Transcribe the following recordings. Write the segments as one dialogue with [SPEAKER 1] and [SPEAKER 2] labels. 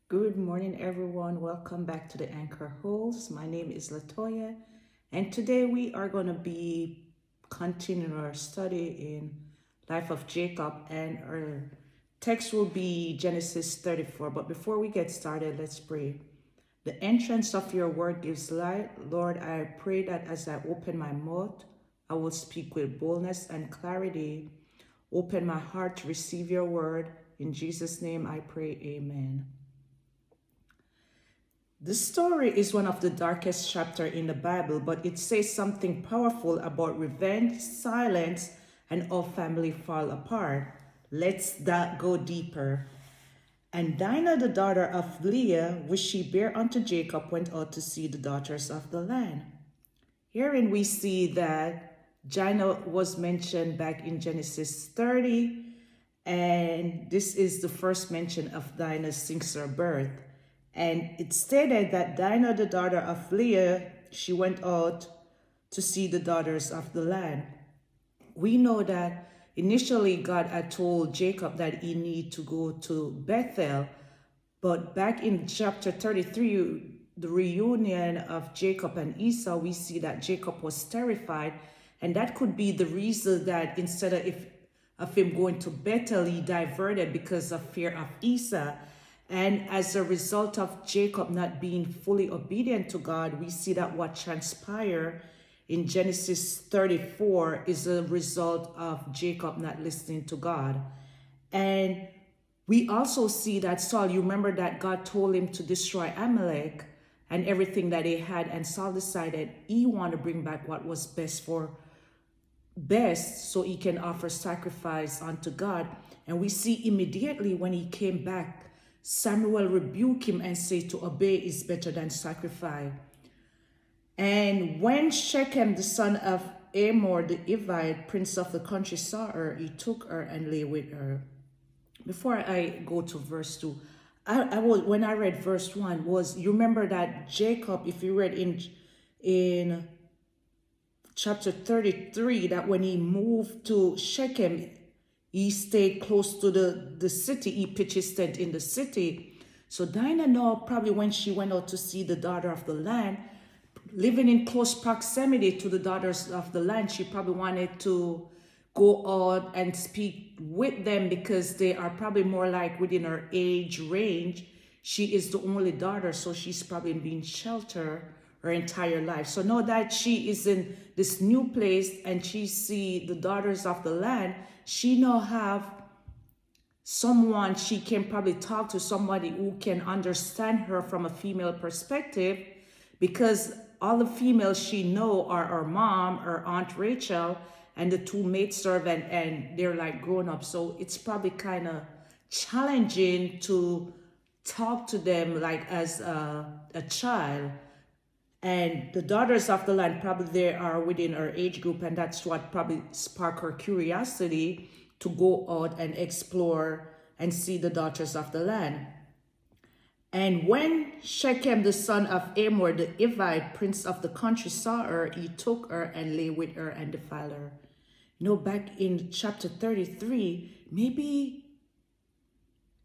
[SPEAKER 1] Good morning, everyone. Welcome back to the Anchor Holes. My name is Latoya, and today we are going to be continuing our study in Life of Jacob, and our text will be Genesis 34. But before we get started, let's pray. The entrance of your word gives light. Lord, I pray that as I open my mouth, I will speak with boldness and clarity. Open my heart to receive your word. In Jesus' name I pray, amen. This story is one of the darkest chapters in the Bible, but it says something powerful about revenge, silence, and how family fall apart. Let's go deeper. And Dinah, the daughter of Leah, which she bare unto Jacob, went out to see the daughters of the land. Herein we see that Dinah was mentioned back in Genesis 30, and this is the first mention of Dinah since her birth. And it stated that Dinah, the daughter of Leah, she went out to see the daughters of the land. We know that initially God had told Jacob that he needed to go to Bethel, but back in chapter 33, the reunion of Jacob and Esau, we see that Jacob was terrified, and that could be the reason that instead of him going to Bethel, he diverted because of fear of Esau. And as a result of Jacob not being fully obedient to God, we see that what transpired in Genesis 34 is a result of Jacob not listening to God. And we also see that Saul, you remember that God told him to destroy Amalek and everything that he had, and Saul decided he wanted to bring back what was best so he can offer sacrifice unto God. And we see immediately when he came back, Samuel rebuked him and said to obey is better than sacrifice. And when Shechem, the son of Hamor, the Hivite, prince of the country, saw her, he took her and lay with her. Before I go to verse 2, when I read verse 1, you remember that Jacob, if you read in chapter 33, that when he moved to Shechem, he stayed close to the city. He pitched his tent in the city. So Dinah now, probably when she went out to see the daughter of the land, living in close proximity to the daughters of the land, she probably wanted to go out and speak with them because they are probably more like within her age range. She is the only daughter, so she's probably been sheltered her entire life. So now that she is in this new place and she see the daughters of the land, she now have someone she can probably talk to, somebody who can understand her from a female perspective, because all the females she know are her mom, her Aunt Rachel, and the two maidservants, and they're like grown up. So it's probably kind of challenging to talk to them like as a child. And the daughters of the land, probably they are within her age group, and that's what probably sparked her curiosity to go out and explore and see the daughters of the land. And when Shechem, the son of Hamor, the Hivite, prince of the country, saw her, he took her and lay with her and defiled her. You know, back in chapter 33, maybe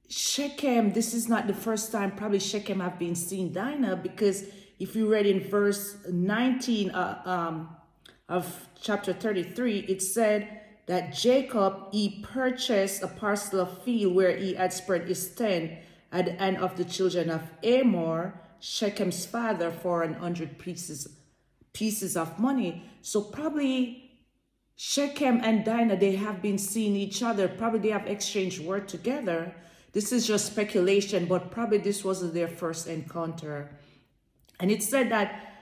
[SPEAKER 1] Shechem, this is not the first time probably Shechem have been seeing Dinah, because if you read in verse 19 of chapter 33, it said that Jacob, he purchased a parcel of field where he had spread his tent at the end of the children of Hamor, Shechem's father, for 100 pieces of money. So probably Shechem and Dinah, they have been seeing each other. Probably they have exchanged word together. This is just speculation, but probably this wasn't their first encounter. And it said that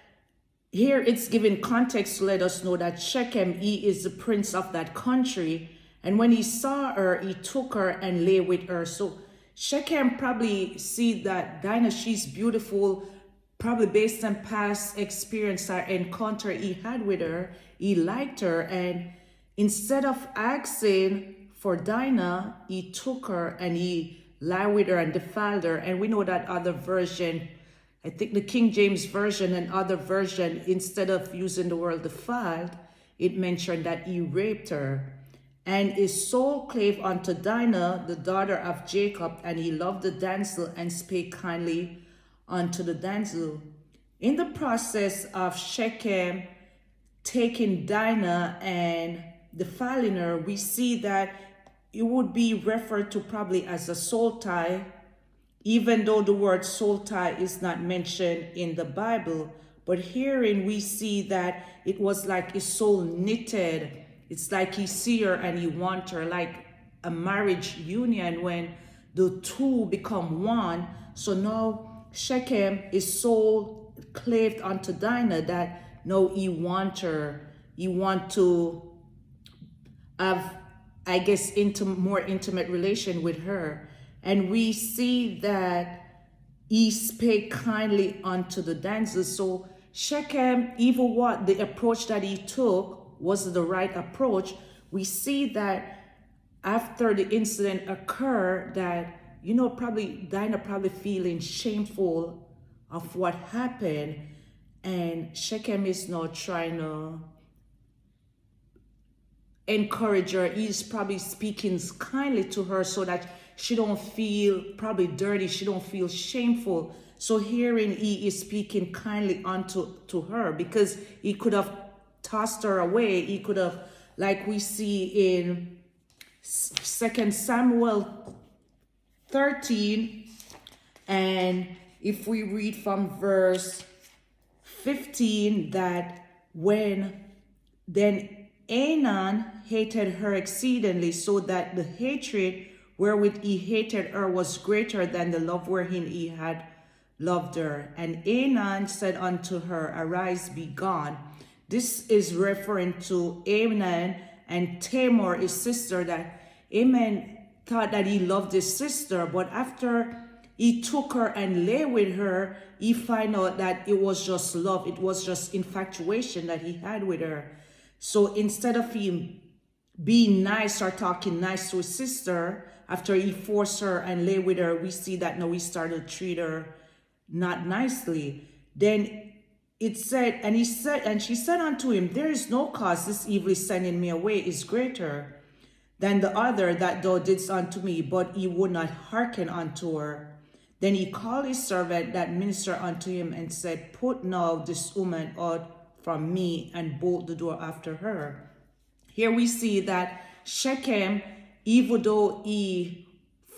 [SPEAKER 1] here it's given context to let us know that Shechem, he is the prince of that country. And when he saw her, he took her and lay with her. So Shechem probably see that Dinah, she's beautiful, probably based on past experience or encounter he had with her. He liked her. And instead of asking for Dinah, he took her and he lay with her and defiled her. And we know that other version, I think the King James Version and other version, instead of using the word defiled, it mentioned that he raped her. And his soul clave unto Dinah, the daughter of Jacob, and he loved the damsel and spake kindly unto the damsel. In the process of Shechem taking Dinah and defiling her, we see that it would be referred to probably as a soul tie, even though the word soul tie is not mentioned in the Bible. But herein we see that it was like his soul knitted. It's like he see her and he want her, like a marriage union when the two become one. So now Shechem, his soul claved unto Dinah, that no, he want her. He want to have, I guess, more intimate relation with her. And we see that he spake kindly unto the damsel. So Shechem, even what the approach that he took was the right approach. We see that after the incident occurred, that, probably Dinah probably feeling shameful of what happened. And Shechem is now trying to encourage her. He's probably speaking kindly to her so that she don't feel probably dirty. She don't feel shameful. So herein he is speaking kindly to her, because he could have tossed her away. He could have, like we see in 2 Samuel 13, and if we read from verse 15, that when then Anan hated her exceedingly, so that the hatred wherewith he hated her was greater than the love wherein he had loved her. And Anan said unto her, Arise, be gone. This is referring to Anan and Tamar, his sister, that Aman thought that he loved his sister, but after he took her and lay with her, he find out that it was just love. It was just infatuation that he had with her. So instead of him being nice or talking nice to his sister, after he forced her and lay with her, we see that now he started to treat her not nicely. Then it said, and she said unto him, There is no cause, this evil is sending me away is greater than the other that thou didst unto me. But he would not hearken unto her. Then he called his servant that ministered unto him and said, Put now this woman out from me, and bolt the door after her. Here we see that Shechem, even though he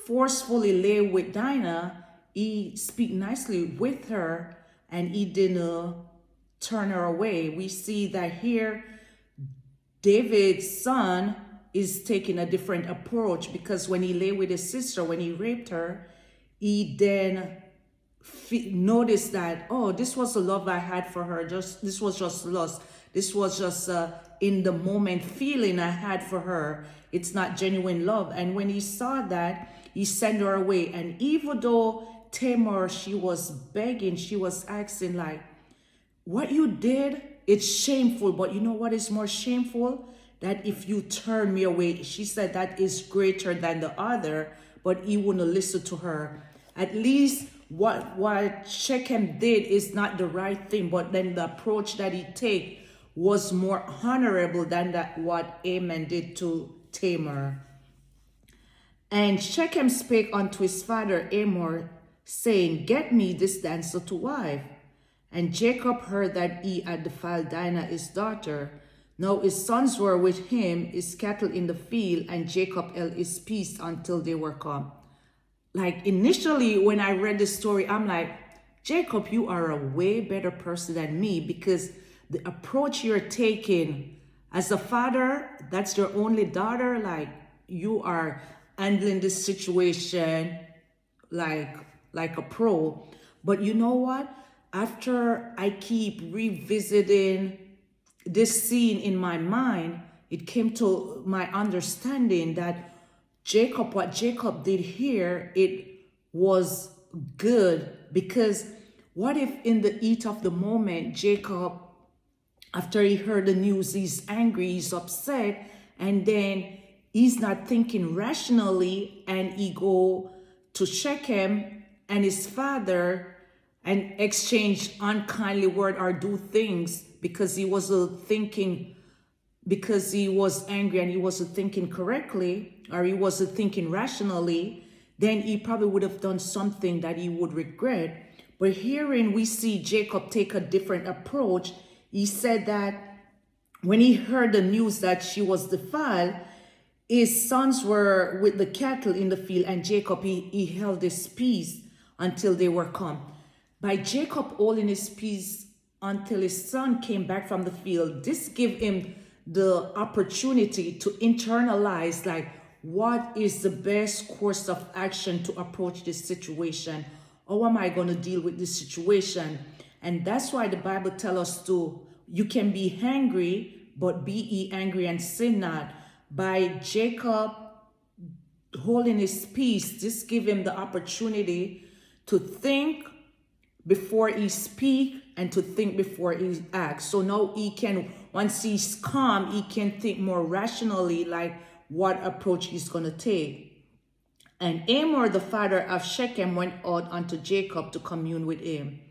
[SPEAKER 1] forcefully lay with Dinah, he speak nicely with her and he didn't turn her away. We see that here David's son is taking a different approach, because when he lay with his sister, when he raped her, he then noticed that, oh, this was the love I had for her. This was just lust. This was just in the moment feeling I had for her. It's not genuine love. And when he saw that, he sent her away. And even though Tamar, she was begging, she was asking like, what you did, it's shameful. But you know what is more shameful? That if you turn me away, she said that is greater than the other, but he wouldn't listen to her. At least what Shechem did is not the right thing, but then the approach that he take was more honorable than that what Aman did to Tamar. And Shechem spake unto his father Hamor, saying, Get me this damsel to wife. And Jacob heard that he had defiled Dinah his daughter. Now his sons were with him, his cattle in the field, and Jacob held his peace until they were come. Like initially when I read this story, I'm like, Jacob, you are a way better person than me, because the approach you're taking as a father, that's your only daughter, like you are handling this situation like a pro. But you know what? After I keep revisiting this scene in my mind, it came to my understanding that what Jacob did here, it was good. Because what if in the heat of the moment, Jacob, after he heard the news, he's angry, he's upset, and then he's not thinking rationally, and he go to Shechem and his father and exchange unkindly word or do things because he was thinking because he was angry and he wasn't thinking correctly, or he wasn't thinking rationally, then he probably would have done something that he would regret. But herein we see Jacob take a different approach. He said that when he heard the news that she was defiled, his sons were with the cattle in the field, and Jacob, he held his peace until they were come. By Jacob holding his peace until his son came back from the field, this gave him the opportunity to internalize, like, what is the best course of action to approach this situation? How am I going to deal with this situation? And that's why the Bible tells us you can be angry, but be ye angry and sin not. By Jacob holding his peace, this gave him the opportunity to think before he speak and to think before he acts. So now he can, once he's calm, he can think more rationally, like what approach he's going to take. And Hamor, the father of Shechem, went out unto Jacob to commune with him.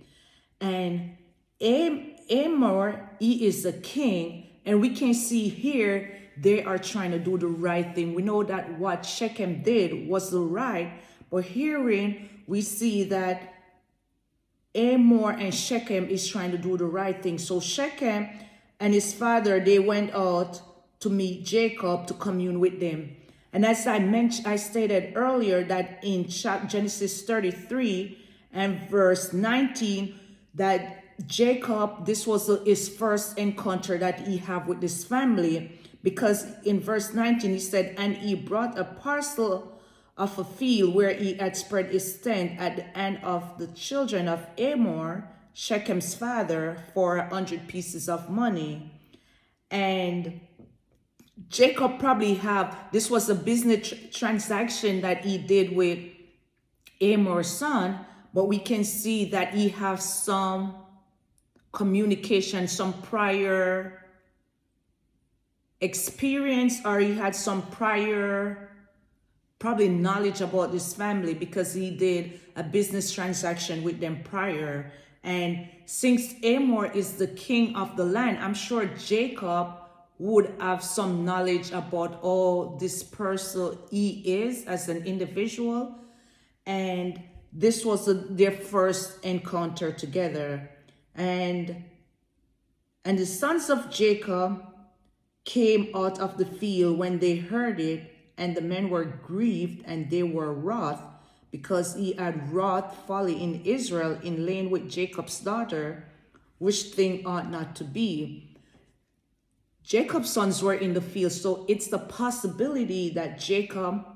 [SPEAKER 1] And Hamor, he is the king, and we can see here they are trying to do the right thing. We know that what Shechem did was the right, but herein we see that Hamor and Shechem is trying to do the right thing. So Shechem and his father, they went out to meet Jacob to commune with them. And as I stated earlier, that in Genesis 33 and verse 19, that Jacob, this was his first encounter that he had with this family, because in verse 19 he said, and he brought a parcel of a field where he had spread his tent at the end of the children of Hamor, Shechem's father, for 100 pieces of money. And Jacob probably this was a business transaction that he did with Hamor's son, but we can see that he has some communication, some prior experience, or he had some prior probably knowledge about this family, because he did a business transaction with them prior. And since Hamor is the king of the land, I'm sure Jacob would have some knowledge about all this person he is as an individual. And this was their first encounter together. And the sons of Jacob came out of the field when they heard it, and the men were grieved and they were wroth, because he had wrought folly in Israel in laying with Jacob's daughter, which thing ought not to be. Jacob's sons were in the field, so it's the possibility that Jacob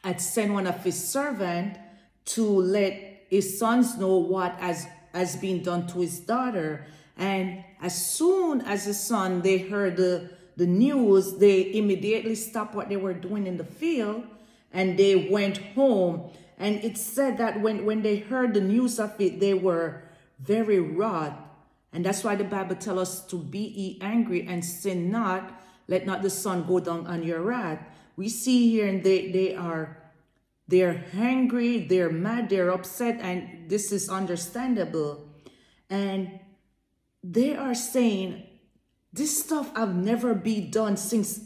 [SPEAKER 1] had sent one of his servants to let his sons know what has been done to his daughter. And as soon as his son, they heard the news, they immediately stopped what they were doing in the field and they went home. And it said that when they heard the news of it, they were very wroth. And that's why the Bible tells us to be ye angry and sin not. Let not the sun go down on your wrath. We see here, and they're angry, they're mad, they're upset, and this is understandable. And they are saying, this stuff have never been done since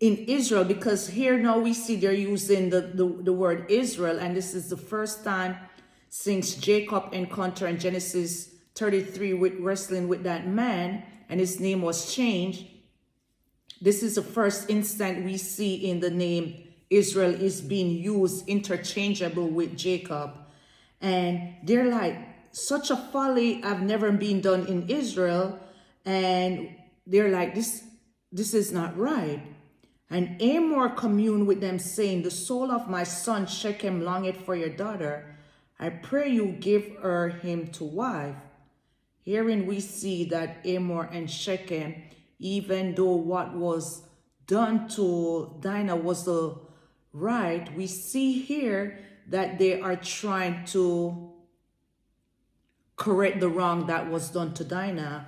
[SPEAKER 1] in Israel, because here now we see they're using the word Israel, and this is the first time since Jacob encountered in Genesis 33 with wrestling with that man, and his name was changed. This is the first instant we see in the name Israel is being used interchangeable with Jacob. And they're like, such a folly have never been done in Israel. And they're like, this is not right. And Hamor communed with them, saying, the soul of my son Shechem longeth for your daughter. I pray you give her him to wife. Herein we see that Hamor and Shechem, even though what was done to Dinah was the right, we see here that they are trying to correct the wrong that was done to Dinah,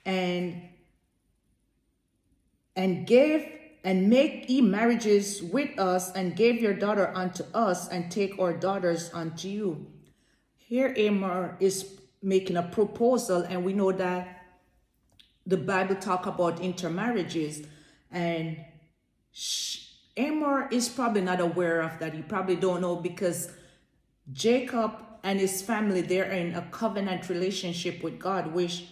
[SPEAKER 1] and make ye marriages with us, and give your daughter unto us, and take our daughters unto you. Here Hamor is making a proposal, and we know that the Bible talk about intermarriages, and Amor is probably not aware of that. You probably don't know, because Jacob and his family, they're in a covenant relationship with God, which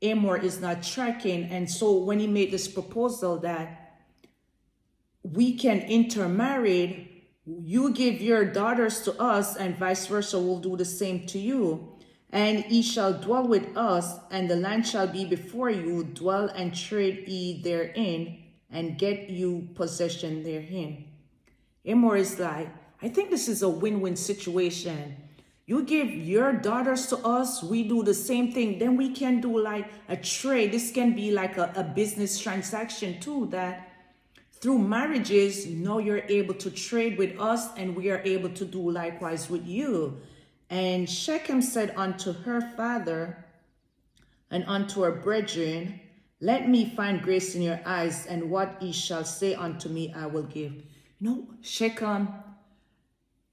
[SPEAKER 1] Amor is not tracking. And so when he made this proposal that we can intermarry, you give your daughters to us and vice versa, we'll do the same to you. And ye shall dwell with us, and the land shall be before you. Dwell and trade ye therein, and get you possession therein. Amor is like, I think this is a win-win situation. You give your daughters to us, we do the same thing, then we can do like a trade. This can be like a business transaction too, that through marriages, now you're able to trade with us, and we are able to do likewise with you. And Shechem said unto her father and unto her brethren, let me find grace in your eyes, and what ye shall say unto me I will give. No, Shechem,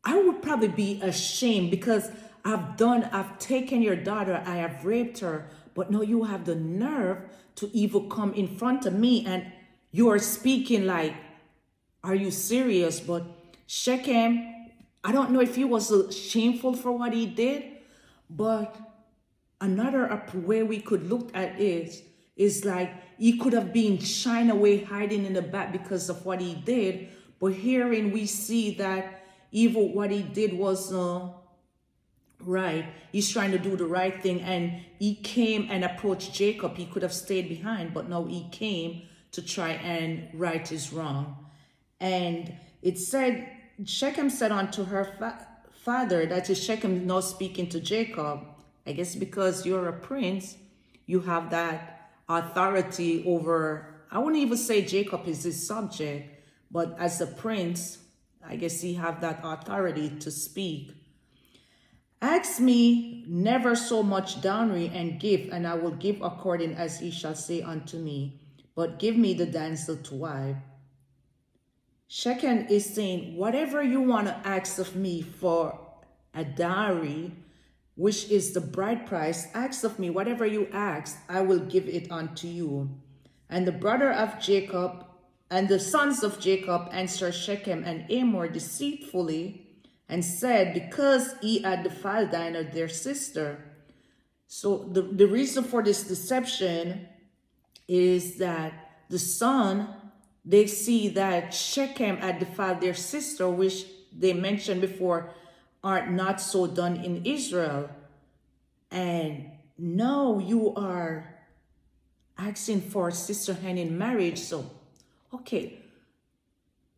[SPEAKER 1] I would probably be ashamed, because I've taken your daughter, I have raped her, but no, you have the nerve to even come in front of me, and you are speaking like, are you serious? But Shechem, I don't know if he was shameful for what he did, but another way we could look at it is like he could have been shying away, hiding in the back because of what he did. But herein we see that even what he did was right. He's trying to do the right thing, and he came and approached Jacob. He could have stayed behind, but no, he came to try and right his wrong. And it said, Shechem said unto her father, that is Shechem now speaking to Jacob, I guess because you're a prince, you have that authority over, I wouldn't even say Jacob is his subject, but as a prince, I guess he have that authority to speak. Ask me never so much dowry and give, and I will give according as he shall say unto me. But give me the damsel to wife. Shechem is saying, whatever you want to ask of me for a dowry, which is the bride price, ask of me, whatever you ask, I will give it unto you. And the brother of Jacob and the sons of Jacob answered Shechem and Amor deceitfully, and said, because he had defiled Dinah their sister. So the reason for this deception is that the son, they see that Shechem had defiled their sister, which they mentioned before are not so done in Israel. And now you are asking for sister hand in marriage. So, okay,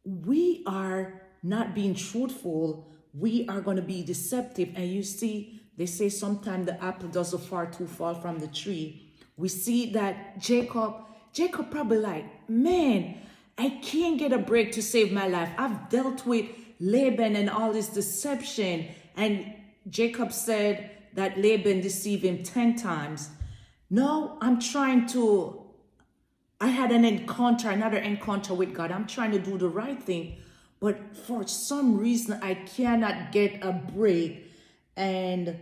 [SPEAKER 1] we are not being truthful. We are going to be deceptive. And you see, they say sometimes the apple doesn't far too fall from the tree. We see that Jacob probably like, man, I can't get a break to save my life. I've dealt with Laban and all this deception. And Jacob said that Laban deceived him 10 times. No, I had another encounter with God. I'm trying to do the right thing. But for some reason, I cannot get a break. And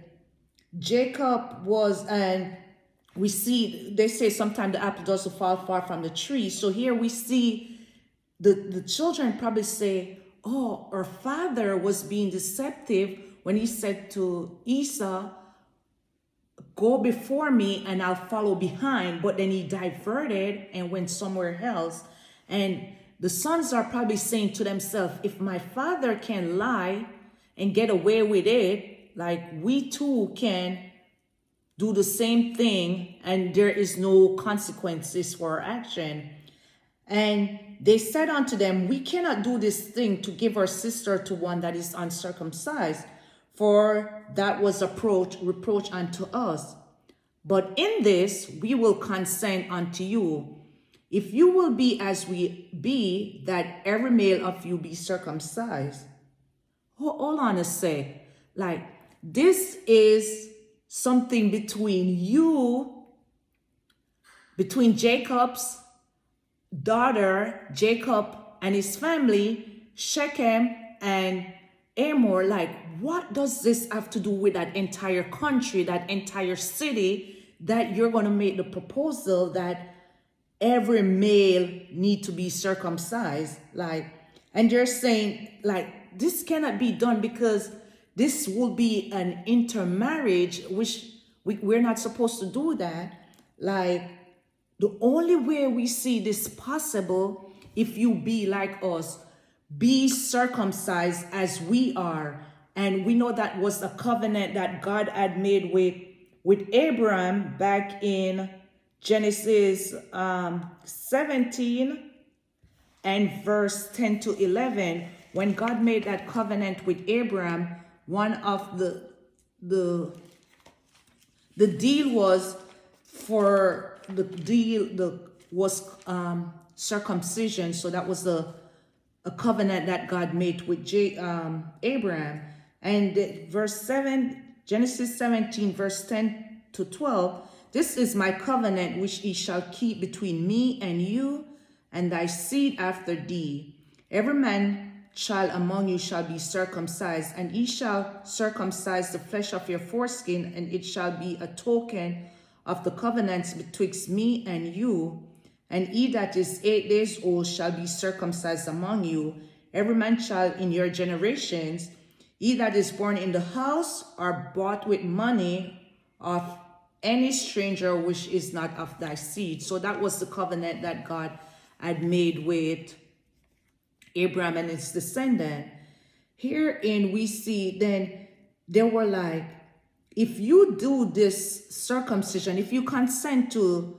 [SPEAKER 1] Jacob was, and we see, they say sometimes the apple doesn't fall far from the tree. So here we see the children probably say, oh, our father was being deceptive when he said to Esau, go before me and I'll follow behind. But then he diverted and went somewhere else. And the sons are probably saying to themselves, if my father can lie and get away with it, like we too can do the same thing and there is no consequences for our action. And they said unto them, we cannot do this thing to give our sister to one that is uncircumcised, for that was reproach unto us. But in this we will consent unto you, if you will be as we be, that every male of you be circumcised. Hold on a sec. Like, this is something between Jacob's daughter, Jacob and his family, Shechem and Amor. Like, what does this have to do with that entire country, that entire city that you're going to make the proposal that every male need to be circumcised, like, and they're saying like this cannot be done because this will be an intermarriage, which we're not supposed to do that. Like, the only way we see this possible, if you be like us, be circumcised as we are. And we know that was a covenant that God had made with Abraham back in Genesis 17 and verse 10 to 11. When God made that covenant with Abraham, one of the deal was for circumcision. So that was a covenant that God made with Abraham. And verse 7, Genesis 17, verse 10 to 12, this is my covenant which he shall keep between me and you and thy seed after thee. Every man child among you shall be circumcised, and he shall circumcise the flesh of your foreskin, and it shall be a token of the covenants betwixt me and you. And he that is 8 days old shall be circumcised among you, every man child in your generations. He that is born in the house or bought with money of any stranger which is not of thy seed. So that was the covenant that God had made with Abraham and his descendant. Herein we see then they were like, if you do this circumcision, if you consent to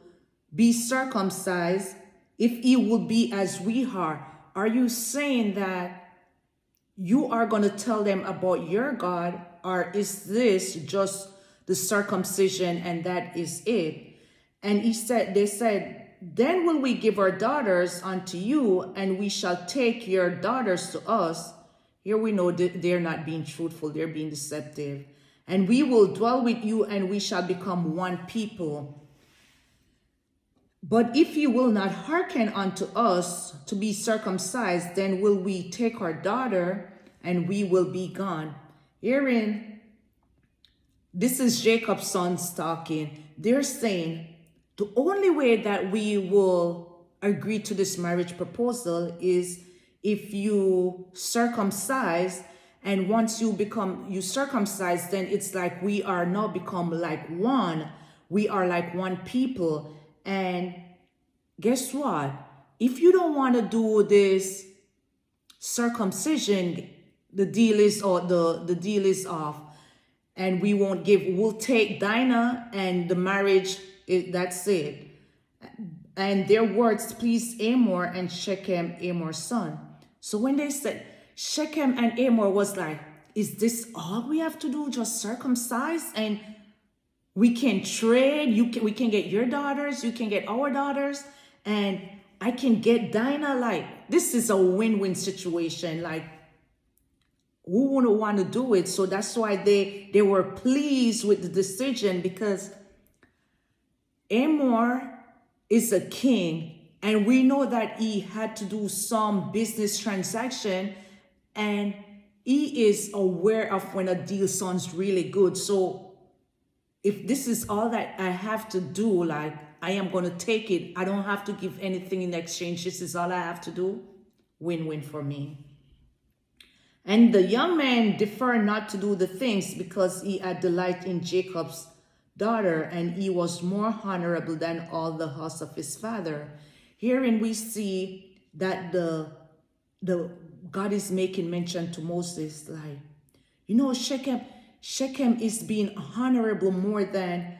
[SPEAKER 1] be circumcised, if he will be as we are you saying that you are going to tell them about your God, or is this just the circumcision and that is it? And they said, then will we give our daughters unto you, and we shall take your daughters to us. Here we know that they're not being truthful, they're being deceptive. And we will dwell with you, and we shall become one people. But if you will not hearken unto us to be circumcised, then will we take our daughter, and we will be gone. Herein, this is Jacob's sons talking. They're saying, the only way that we will agree to this marriage proposal is if you circumcise, and once you circumcise, then it's like we are now become like one. We are like one people. And guess what? If you don't want to do this circumcision, the deal is off. And we'll take Dinah, and the marriage, that's it. And their words pleased Hamor and Shechem, Hamor's son. So when they said, Shechem and Hamor was like, is this all we have to do? Just circumcise and we can trade. We can get your daughters, you can get our daughters, and I can get Dinah. Like, this is a win-win situation. Like, who wouldn't want to do it? So that's why they were pleased with the decision, because Hamor is a king, and we know that he had to do some business transaction, and he is aware of when a deal sounds really good. So if this is all that I have to do, like, I am going to take it. I don't have to give anything in exchange. This is all I have to do. Win-win for me. And the young man deferred not to do the things, because he had delight in Jacob's daughter, and he was more honorable than all the house of his father. Herein we see that the God is making mention to Moses, like, Shechem is being honorable more than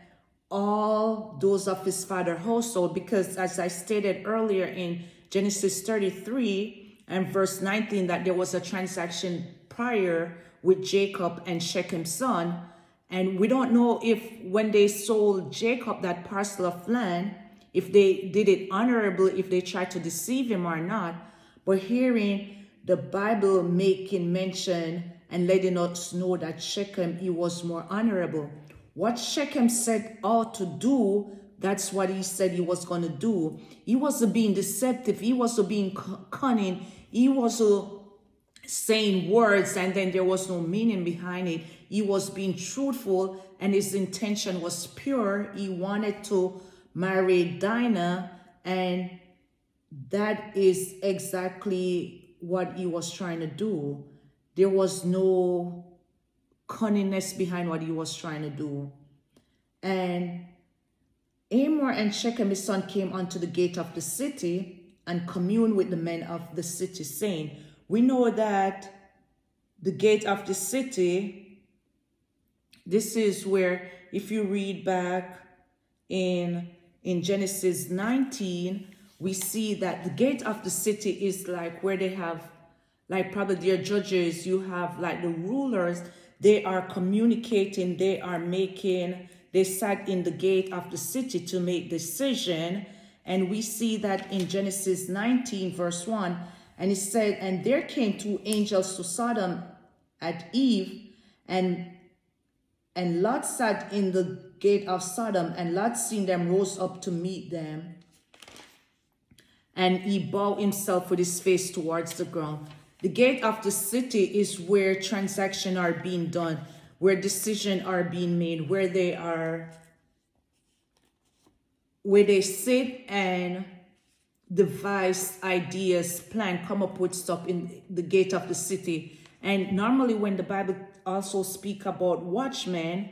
[SPEAKER 1] all those of his father household, because as I stated earlier in Genesis 33 and verse 19, that there was a transaction prior with Jacob and Shechem's son. And we don't know if when they sold Jacob that parcel of land, if they did it honorable, if they tried to deceive him or not. But hearing the Bible making mention and letting us know that Shechem, he was more honorable. What Shechem set out to do, that's what he said he was going to do. He wasn't being deceptive. He wasn't being cunning. He wasn't saying words and then there was no meaning behind it. He was being truthful and his intention was pure. He wanted to marry Dinah, and that is exactly what he was trying to do. There was no cunningness behind what he was trying to do. And Hamor and Shechem his son came unto the gate of the city and communed with the men of the city, saying, we know that the gate of the city, this is where, if you read back in Genesis 19, we see that the gate of the city is like where they have, like probably their judges, you have like the rulers, they are communicating, they sat in the gate of the city to make decision. And we see that in Genesis 19 verse 1, and it said, and there came two angels to Sodom at eve, and Lot sat in the gate of Sodom, and Lot seeing them rose up to meet them, and he bowed himself with his face towards the ground. The gate of the city is where transactions are being done, where decisions are being made, where they sit and devise ideas, plan, come up with stuff in the gate of the city. And normally when the Bible also speak about watchmen,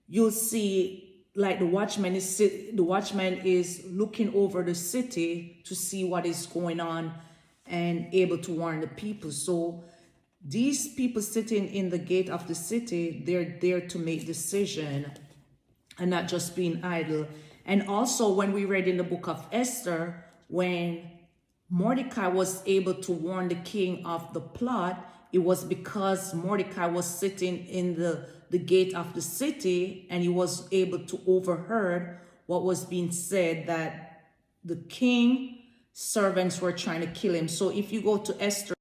[SPEAKER 1] you'll see like the watchman is looking over the city to see what is going on and able to warn the people. So these people sitting in the gate of the city, they're there to make decision and not just being idle. And also when we read in the book of Esther, when Mordecai was able to warn the king of the plot, it was because Mordecai was sitting in the gate of the city, and he was able to overheard what was being said, that the king servants were trying to kill him. So if you go to Esther,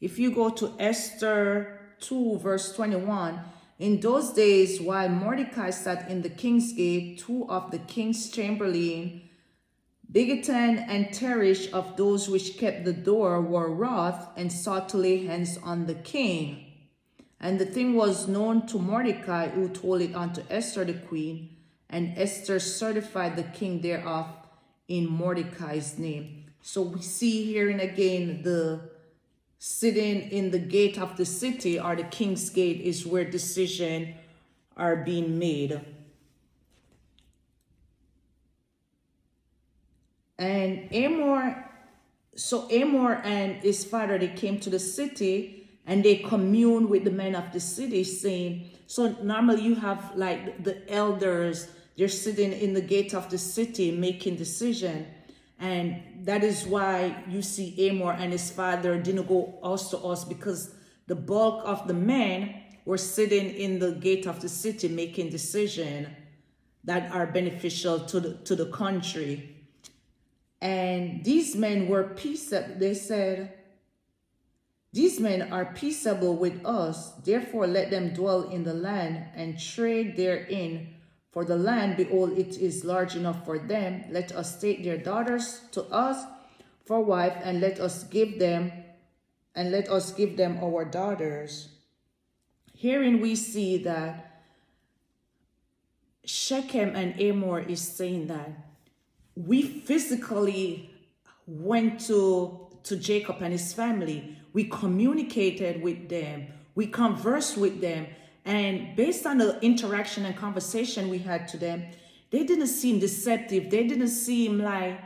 [SPEAKER 1] if you go to Esther 2 verse 21, in those days while Mordecai sat in the king's gate, two of the king's chamberlain, Bigtan and Teresh, of those which kept the door, were wroth and sought to lay hands on the king. And the thing was known to Mordecai, who told it unto Esther the queen, and Esther certified the king thereof in Mordecai's name. So we see here and again the sitting in the gate of the city, or the king's gate, is where decisions are being made. And Hamor and his father, they came to the city and they communed with the men of the city, saying, so normally you have like the elders, they're sitting in the gate of the city making decision. And that is why you see Hamor and his father didn't go us to us, because the bulk of the men were sitting in the gate of the city making decisions that are beneficial to the country. And these men were peaceable. They said, these men are peaceable with us, therefore let them dwell in the land and trade therein. For the land, behold, it is large enough for them. Let us take their daughters to us for wife, and let us give them our daughters. Herein we see that Shechem and Hamor is saying that we physically went to Jacob and his family. We communicated with them. We conversed with them. And based on the interaction and conversation we had to them, they didn't seem deceptive. They didn't seem like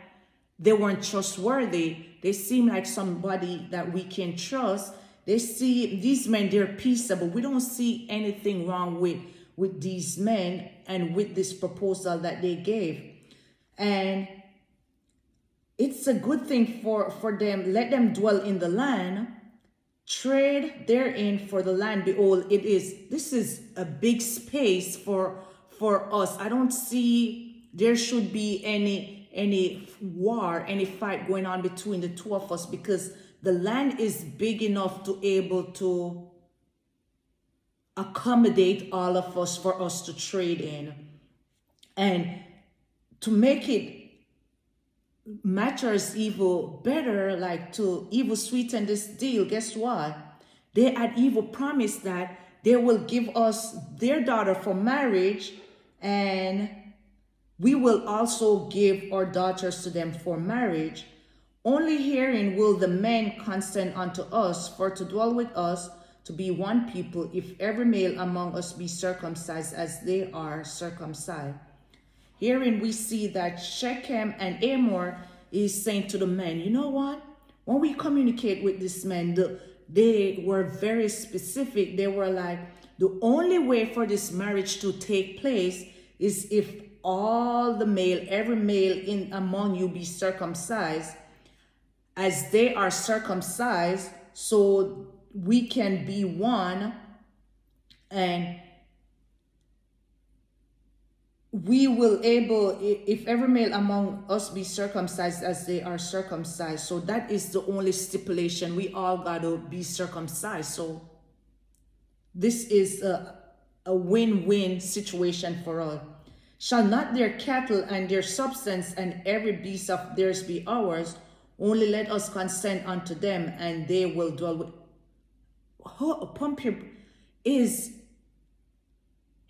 [SPEAKER 1] they weren't trustworthy. They seem like somebody that we can trust. They see these men, they're peaceable. We don't see anything wrong with these men and with this proposal that they gave. And it's a good thing for them. Let them dwell in the land, trade therein, for the land, behold, this is a big space for us. I don't see there should be any war, any fight going on between the two of us, because the land is big enough to able to accommodate all of us, for us to trade in. And to make it matters even better, like to even sweeten this deal, guess what? They had even promised that they will give us their daughter for marriage, and we will also give our daughters to them for marriage. Only herein will the men consent unto us for to dwell with us, to be one people, if every male among us be circumcised as they are circumcised. Herein we see that Shechem and Hamor is saying to the men, you know what? When we communicate with this man, they were very specific. They were like, the only way for this marriage to take place is if all the male, every male in among you be circumcised as they are circumcised, so we can be one, and we will able, if every male among us be circumcised as they are circumcised. So that is the only stipulation. We all got to be circumcised. So this is a win-win situation for all. Shall not their cattle and their substance and every beast of theirs be ours? Only let us consent unto them, and they will dwell with. Pump here. Is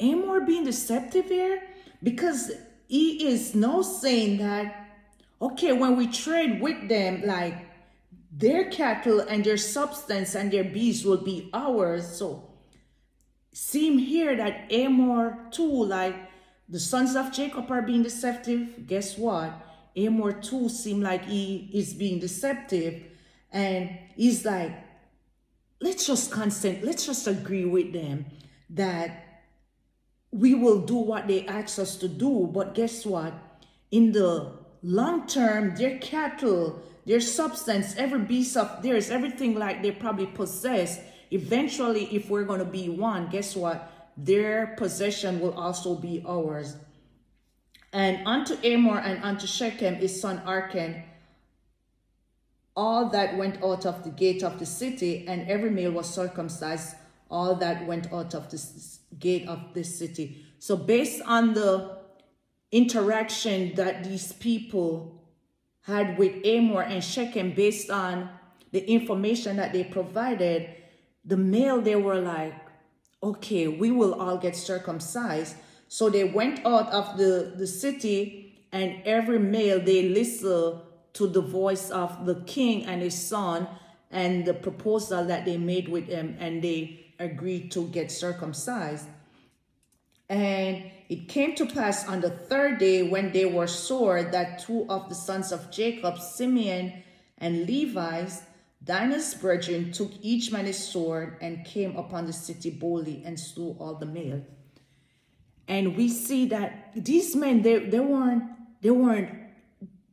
[SPEAKER 1] Amor being deceptive here? Because he is now saying that, okay, when we trade with them, like their cattle and their substance and their beasts will be ours. So seem here that Amor too, like the sons of Jacob are being deceptive. Guess what? Amor too seem like he is being deceptive, and he's like, let's just consent, let's just agree with them that we will do what they ask us to do. But guess what? In the long term, their cattle, their substance, every beast of theirs, everything like they probably possess, eventually, if we're going to be one, guess what? Their possession will also be ours. And unto Amor and unto Shechem his son Arkan, all that went out of the gate of the city, and every male was circumcised, all that went out of the gate of this city. So based on the interaction that these people had with Amor and Shechem, based on the information that they provided, the male, they were like, okay, we will all get circumcised. So they went out of the city, and every male, they listened to the voice of the king and his son and the proposal that they made with him, and they agreed to get circumcised. And it came to pass on the third day, when they were sore, that two of the sons of Jacob, Simeon and Levi's, Dinah's brethren, took each man his sword and came upon the city boldly and slew all the male. And we see that these men, they weren't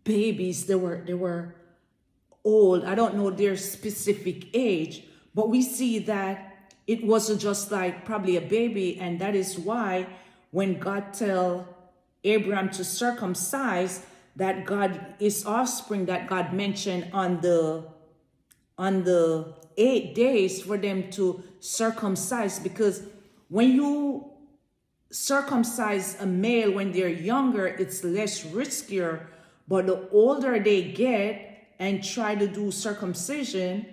[SPEAKER 1] babies. They were old. I don't know their specific age, but we see that it wasn't just like probably a baby, and that is why when God tell Abraham to circumcise, that God is offspring that God mentioned on the 8 days for them to circumcise, because when you circumcise a male when they're younger, it's less riskier, but the older they get and try to do circumcision,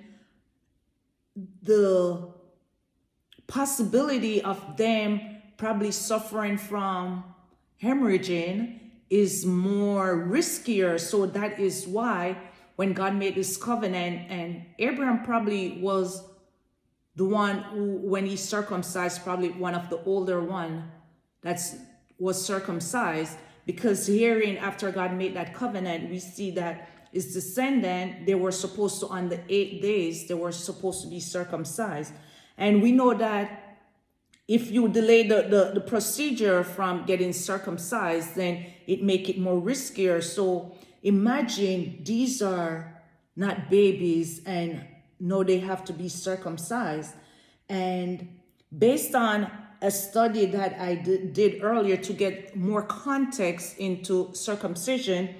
[SPEAKER 1] the possibility of them probably suffering from hemorrhaging is more riskier. So that is why when God made this covenant, and Abraham probably was the one who, when he circumcised, probably one of the older one that was circumcised, because herein, after God made that covenant, we see that his descendant, they were supposed to, on the 8 days, they were supposed to be circumcised. And we know that if you delay the procedure from getting circumcised, then it make it more riskier. So imagine these are not babies, and no, they have to be circumcised. And based on a study that I did earlier to get more context into circumcision,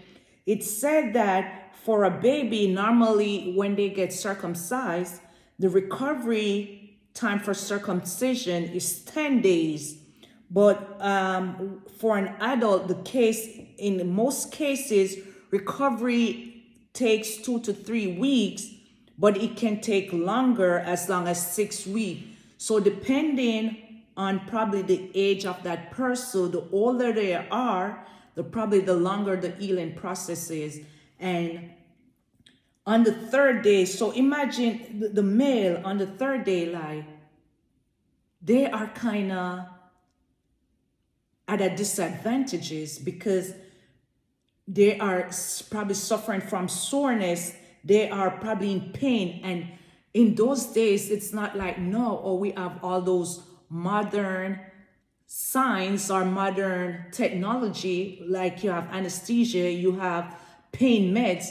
[SPEAKER 1] it said that for a baby, normally when they get circumcised, the recovery time for circumcision is 10 days. But for an adult, the case, in most cases, recovery takes 2 to 3 weeks, but it can take longer, as long as 6 weeks. So depending on probably the age of that person, the older they are, probably the longer the healing process is. And on the third day, so imagine the male on the third day, like, they are kind of at a disadvantages because they are probably suffering from soreness. They are probably in pain. And in those days, it's not like now, or we have all those modern science or modern technology, like you have anesthesia, you have pain meds.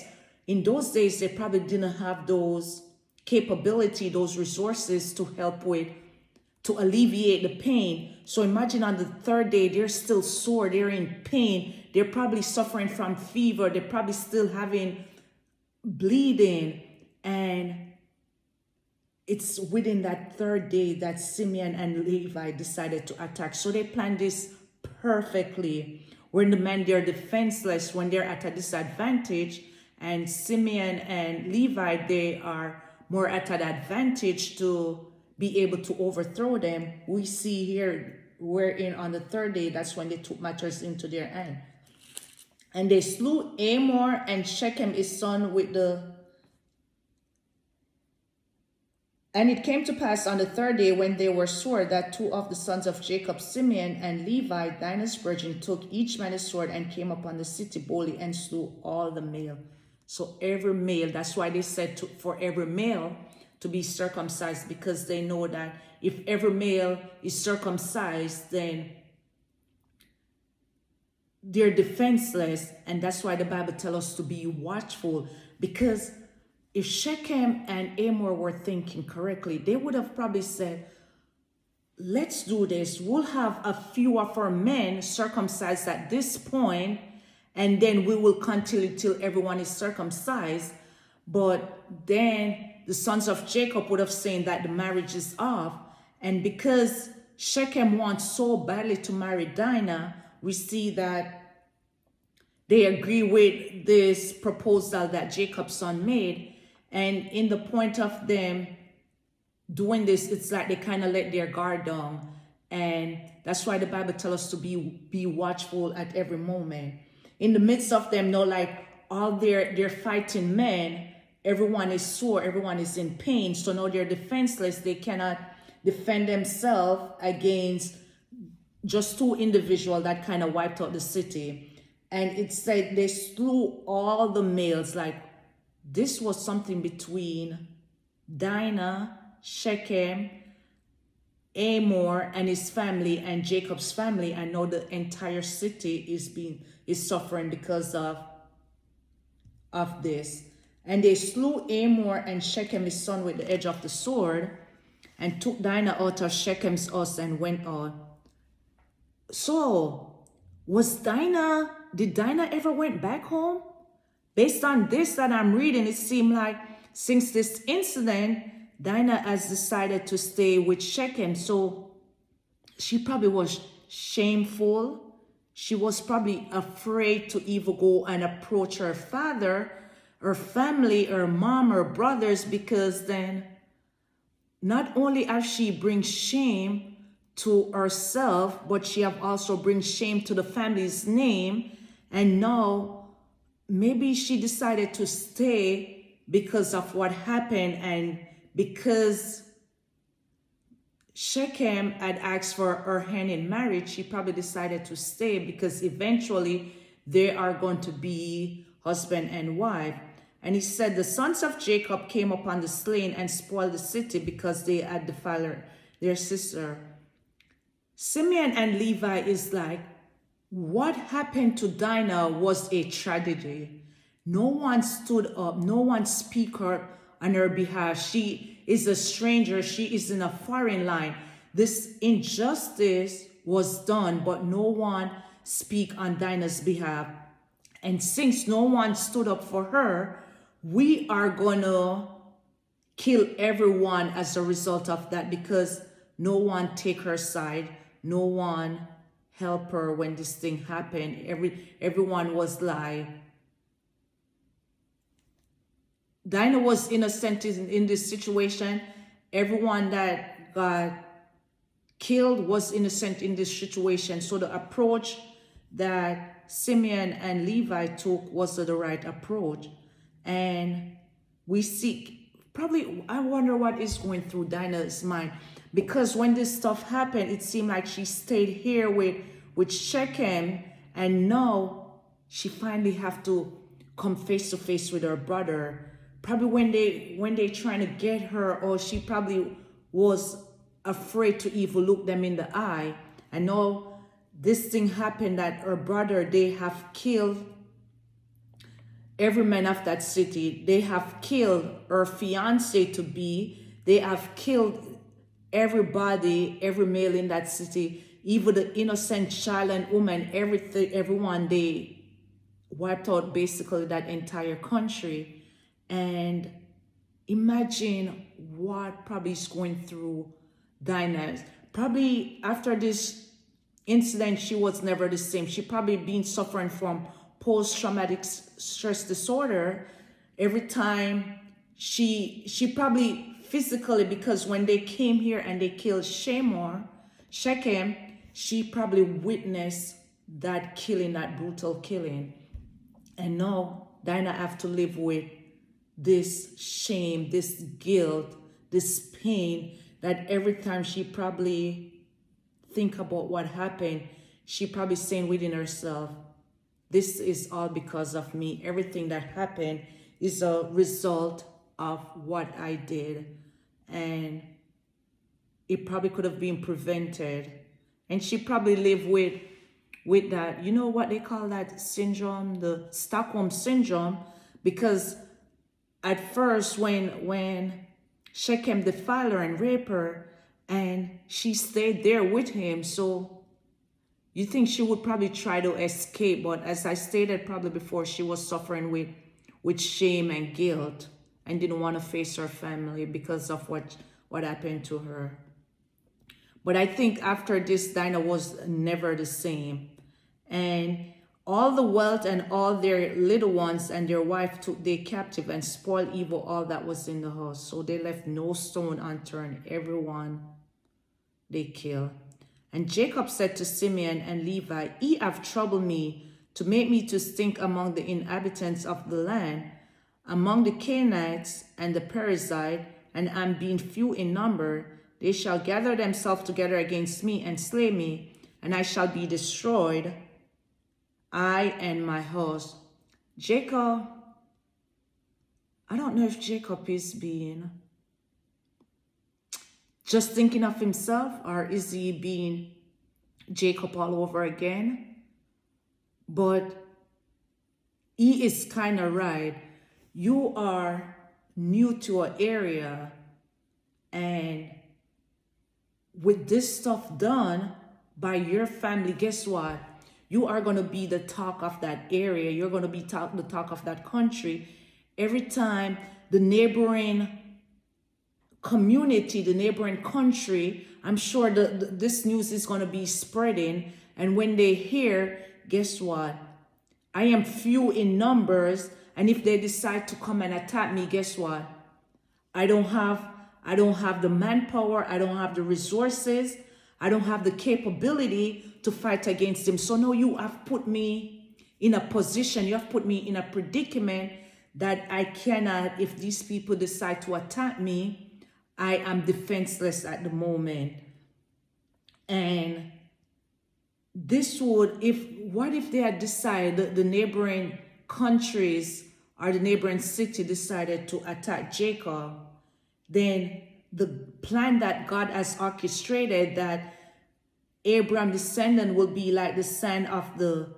[SPEAKER 1] In those days, they probably didn't have those capability, those resources to help with, to alleviate the pain. So imagine on the third day, they're still sore, they're in pain, they're probably suffering from fever, they're probably still having bleeding. And it's within that third day that Simeon and Levi decided to attack. So they planned this perfectly. When the men, they're defenseless, when they're at a disadvantage, and Simeon and Levi, they are more at an advantage to be able to overthrow them. We see here, wherein on the third day, that's when they took matters into their hand. And they slew Hamor and Shechem his son with the... And it came to pass on the third day, when they were sore, that 2 of the sons of Jacob, Simeon and Levi, Dinah's virgin, took each man a sword and came upon the city boldly and slew all the male. So every male, that's why they said for every male to be circumcised, because they know that if every male is circumcised, then they're defenseless. And that's why the Bible tells us to be watchful, because if Shechem and Hamor were thinking correctly, they would have probably said, let's do this. We'll have a few of our men circumcised at this point, and then we will continue till everyone is circumcised. But then the sons of Jacob would have said that the marriage is off. And because Shechem wants so badly to marry Dinah, we see that they agree with this proposal that Jacob's son made. And in the point of them doing this, it's like they kind of let their guard down. And that's why the Bible tells us to be watchful at every moment. In the midst of them, like all their fighting men, everyone is sore, everyone is in pain. So now they're defenseless. They cannot defend themselves against just 2 individuals that kind of wiped out the city. And it said they slew all the males. Like, this was something between Dinah, Shechem, Hamor and his family, and Jacob's family. I know the entire city is suffering because of this. And they slew Hamor and Shechem his son with the edge of the sword, and took Dinah out of Shechem's house and went out. So, did Dinah ever went back home? Based on this that I'm reading, it seemed like since this incident, Dinah has decided to stay with Shechem. So she probably was shameful. She was probably afraid to even go and approach her father, her family, her mom, her brothers, because then not only has she bring shame to herself, but she have also bring shame to the family's name. And now maybe she decided to stay because of what happened, and because Shechem had asked for her hand in marriage, she probably decided to stay because eventually they are going to be husband and wife. And he said, the sons of Jacob came upon the slain and spoiled the city because they had defiled their sister. Simeon and Levi is like, what happened to Dinah was a tragedy. No one stood up. No one speak up on her behalf. She is a stranger. She is in a foreign land. This injustice was done, but no one speak on Dinah's behalf. And since no one stood up for her, we are going to kill everyone as a result of that, because no one take her side. No one help her when this thing happened. Everyone was like Dinah was innocent in this situation. Everyone that got killed was innocent in this situation. So the approach that Simeon and Levi took was the right approach. And we see, probably, I wonder what is going through Dinah's mind. Because when this stuff happened, it seemed like she stayed here with Shechem, and now she finally have to come face to face with her brother. Probably when they trying to get her, or she probably was afraid to even look them in the eye. And now this thing happened that her brother, they have killed every man of that city. They have killed her fiance to be. They have killed everybody, every male in that city, even the innocent child and woman, everyone. They wiped out basically that entire country. And imagine what probably is going through Dinah. Probably after this incident, she was never the same. She probably been suffering from post-traumatic stress disorder. Every time she probably physically, because when they came here and they killed Shechem, she probably witnessed that killing, that brutal killing. And now Dinah have to live with this shame, this guilt, this pain, that every time she probably think about what happened, she probably saying within herself, this is all because of me. Everything that happened is a result of what I did. And it probably could have been prevented. And she probably lived with that, you know what they call that syndrome, the Stockholm syndrome, because at first when Shechem defiled her and raped her, and she stayed there with him, so you think she would probably try to escape, but as I stated probably before, she was suffering with shame and guilt and didn't want to face her family because of what happened to her. But I think after this, Dinah was never the same. And all the wealth and all their little ones and their wife took they captive and spoiled evil all that was in the house. So they left no stone unturned. Everyone they killed. And Jacob said to Simeon and Levi, ye have troubled me to make me to stink among the inhabitants of the land, among the Canaanites and the Perizzite, and am being few in number. They shall gather themselves together against me and slay me, and I shall be destroyed, I and my house. Jacob, I don't know if Jacob is being just thinking of himself, or is he being Jacob all over again? But he is kind of right. You are new to an area, and with this stuff done by your family, guess what? You are going to be the talk of that area. You're going to be the talk of that country. Every time the neighboring community, the neighboring country, I'm sure this news is going to be spreading. And when they hear, guess what? I am few in numbers. And if they decide to come and attack me, guess what? I don't have the manpower. I don't have the resources. I don't have the capability to fight against them. So now you have put me in a position, you have put me in a predicament that I cannot, if these people decide to attack me, I am defenseless at the moment. And this would, what if they had decided, the neighboring countries or the neighboring city decided to attack Jacob, then the plan that God has orchestrated, that Abraham's descendant will be like the sand of the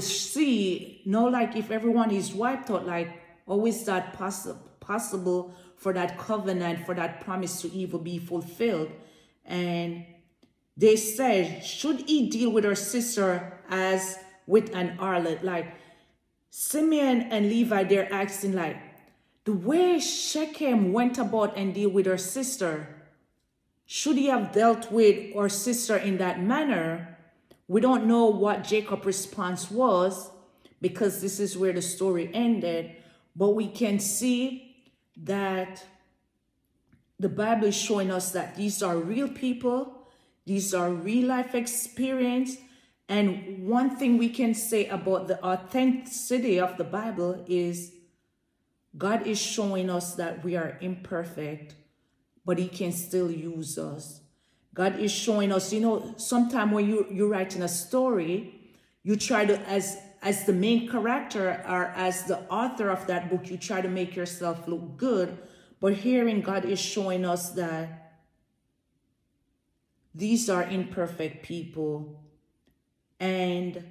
[SPEAKER 1] sea. No, like if everyone is wiped out, like how is that possible for that covenant, for that promise to even be fulfilled? And they said, should he deal with her sister as with an harlot? Like Simeon and Levi, they're asking, like, the way Shechem went about and deal with her sister, should he have dealt with her sister in that manner? We don't know what Jacob's response was, because this is where the story ended. But we can see that the Bible is showing us that these are real people, these are real life experience. And one thing we can say about the authenticity of the Bible is God is showing us that we are imperfect, but he can still use us. God is showing us, sometimes when you're writing a story, you try to, as the main character or as the author of that book, you try to make yourself look good. But herein, God is showing us that these are imperfect people. And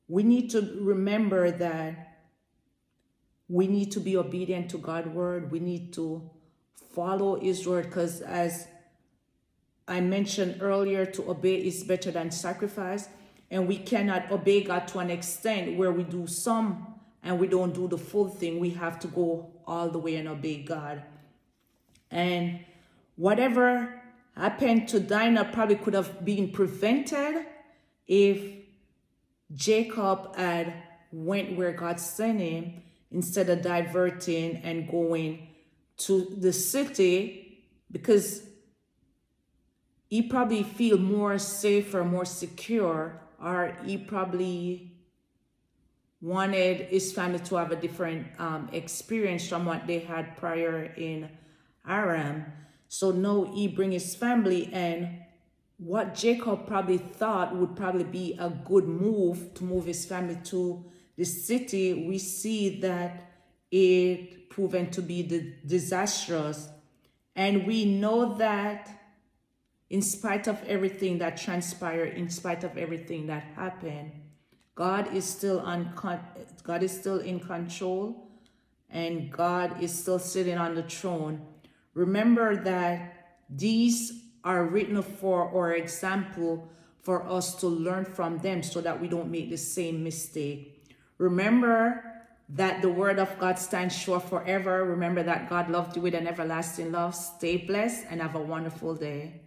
[SPEAKER 1] we need to remember that we need to be obedient to God's word. We need to follow his word, because as I mentioned earlier, to obey is better than sacrifice. And we cannot obey God to an extent where we do some and we don't do the full thing. We have to go all the way and obey God. And whatever happened to Dinah probably could have been prevented if Jacob had went where God sent him instead of diverting and going to the city, because he probably feel more safer, more secure, or he probably wanted his family to have a different experience from what they had prior in Aram. So now he bring his family, and what Jacob probably thought would probably be a good move to move his family to the city, we see that it proven to be disastrous. And we know that in spite of everything that transpired, in spite of everything that happened, God is still in control, and God is still sitting on the throne. Remember that these are written for our example, for us to learn from them so that we don't make the same mistake. Remember that the word of God stands sure forever. Remember that God loved you with an everlasting love. Stay blessed and have a wonderful day.